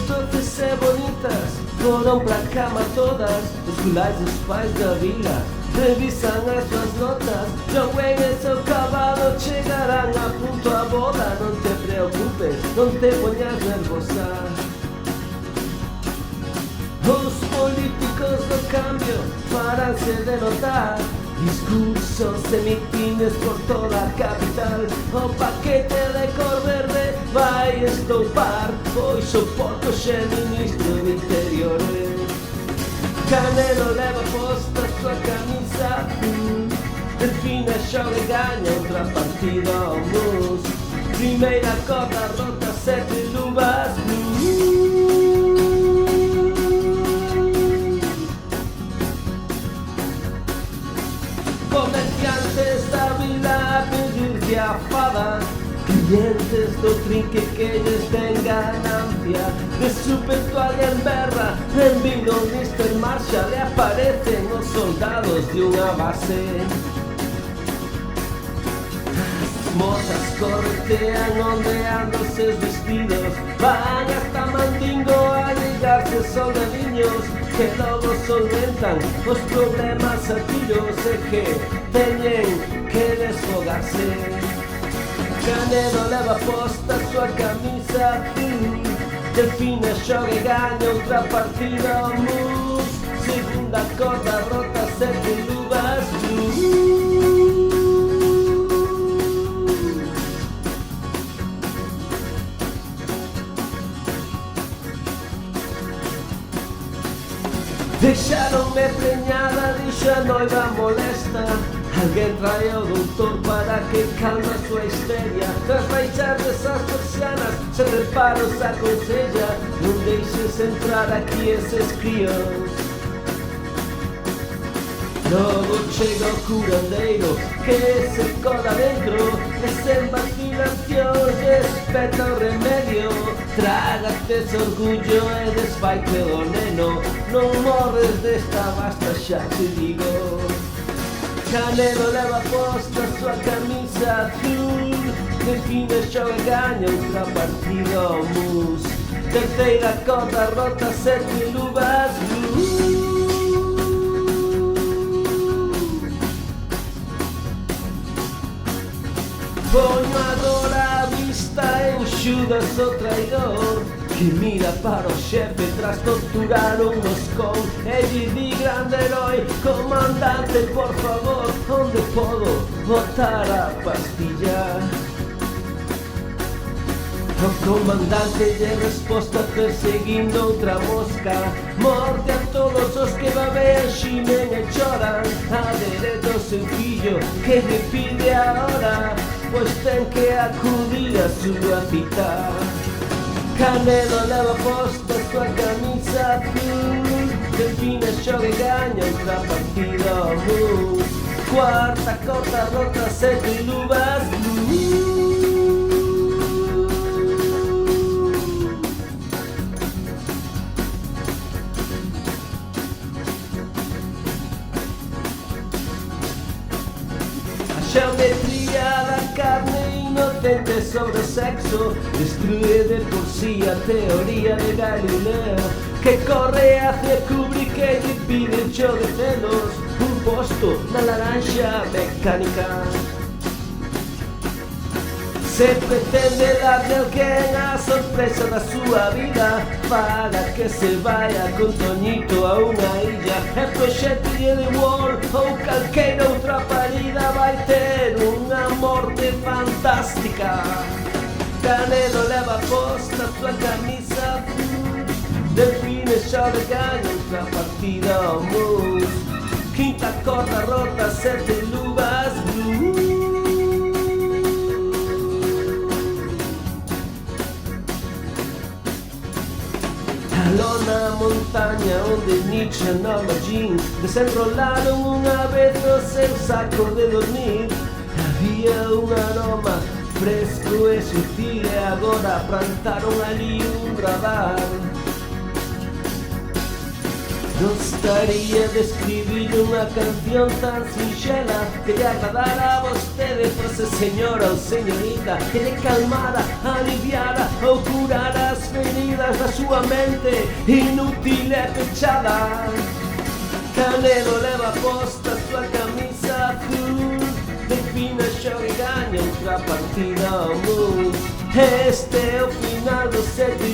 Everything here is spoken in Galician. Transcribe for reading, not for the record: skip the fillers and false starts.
doces e bonitas foron pra cama todas. Os culais dos pais da vila revisan as súas notas. John Wayne e seu cabalo chegarán a punto a boda. Non te preocupes, non te poñas nervosa. Os políticos do cambio faránse de notar. Discursos e mitines por toda a capital. O paquete de cor verde vai estoupar, pois o porco xe ministro do interior. Canelo leva posta a súa camisa Delfina xoga e gaña outra partida ao mus. Primeira corda rota, 7 luvas. Comerciantes da vila a pedirte a fada. Clientes do trinque que lles den ganancia. De super toalla en berra, en vino Mr. Marshall, e aparecen os soldados de unha base. As mozas corretean ondeando os seus vestidos. Van hasta Mandingo a ligarse soldadiños que logo solventan os problemas a tiros e que teñen que desfogarse. Canelo leva posta a súa camisa azul. Delfina xoga e gaña outra partida ao mus. Segunda corda rota, 7 luvas. Deixaronme preñada, dixo a noiva molesta. Alguén trae ao doutor para que calma a súa histeria. Tras baixar desas persianas, sen reparos aconsella: non deixes entrar aquí eses críos. Logo chega o curandeiro que se cola dentro e sen vacilacións espeta o remedio. Trágate ese orgullo e desfaite o neno. Non morres desta, basta xa te digo. Canelo leva posta a súa camisa azul. Delfina xoga e gaña outra partida ao mus. Terceira corda rota, 7 luvas. Poño agora a vista en Xudas o traidor, que mira para o xefe tras torturar un moscón e lle di: grande herói, comandante, por favor, onde podo botar a pastilla? O comandante lle resposta perseguindo outra mosca: morte a todos os que babean, ximen e choran. A dereito o seu fillo que lle pide a hora, pois ten que acudir a súa cita. Canelo leva posta a súa camisa azul. Delfina xoga e gaña outra partida ao mus. Cuarta corda rota, 7 luvas. Geometría da carne inocente sobre o sexo destrue de por sí a teoría de Galileo, que corre hacia Kubrick e lle pide cho de celos un posto na laranxa mecánica. Se pretende darle a alguén a sorpresa da súa vida, para que se vaya con Toñito a unha illa e proxétille de Wall ou calqueira outra parida. Vai ter unha morte fantástica. Canelo leva posta a súa camisa azul. Delfina xoga e gaña outra partida ao mus. Quinta corda rota, 7 luvas. Aló na montaña onde Nietzsche e Norma Jean desenrolaron unha vez no seu saco de dormir. Había un aroma fresco e sutil e agora plantaron ali un radar. Gostaria de escribir unha canción tan sinxela que lle agradara a vostede, fosse señora ou señorita, que lle calmara, aliviara ou curara as feridas da súa mente inútil e pechada. Canelo leva posta a súa camisa azul, Delfina xoga e gaña outra partida ao mundo. Este é o final do 7